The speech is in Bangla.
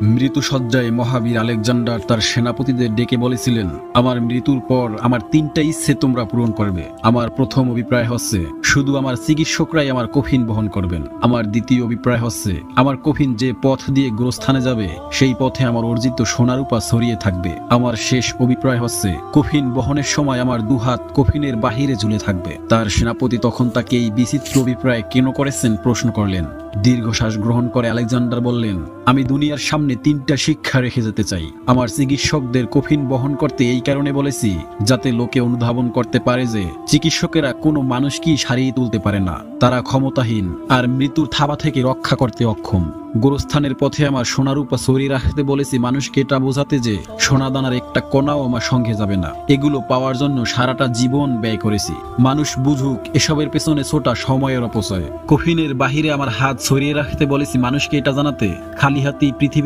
মৃত্যুসজ্জায় মহাবীর আলেকজান্ডার তার সেনাপতিদের ডেকে বলেছিলেন, আমার মৃত্যুর পর আমার 3টা ইচ্ছে তোমরা পূরণ করবে। আমার প্রথম অভিপ্রায় হচ্ছে শুধু আমার চিকিৎসকরাই আমার কফিন বহন করবেন। আমার দ্বিতীয় অভিপ্রায় হচ্ছে আমার কফিন যে পথ দিয়ে গোরস্থানে যাবে সেই পথে আমার অর্জিত সোনারূপা ছড়িয়ে থাকবে। আমার শেষ অভিপ্রায় হচ্ছে কফিন বহনের সময় আমার দুহাত কফিনের বাহিরে ঝুলে থাকবে। তার সেনাপতি তখন তাকে এই বিচিত্র অভিপ্রায় কেন করেছেন প্রশ্ন করলেন। দীর্ঘশ্বাস গ্রহণ করে আলেকজান্ডার বললেন, আমি দুনিয়ার সামনে 3টা শিক্ষা রেখে যেতে চাই। আমার চিকিৎসকদের কফিন বহন করতে এই কারণে বলেছি যাতে লোকে অনুধাবন করতে পারে যে চিকিৎসকেরা কোনো মানুষকেই সারিয়ে তুলতে পারে না, তারা ক্ষমতাহীন আর মৃত্যুর থাবা থেকে রক্ষা করতে অক্ষম। গোরস্থানের পথে আমার সোনারূপা ছড়িয়ে রাখতে বলেছি মানুষকে এটা বোঝাতে যে সোনাদানার একটা কণাও আমার সঙ্গে যাবে না। এগুলো পাওয়ার জন্য সারাটা জীবন ব্যয় করেছি। মানুষ বুঝুক এসবের পেছনে ছোটা সময়ের অপচয়। কফিনের বাহিরে আমার হাত ছড়িয়ে রাখতে বলেছি মানুষকে এটা জানাতে খালি হাতেই পৃথিবী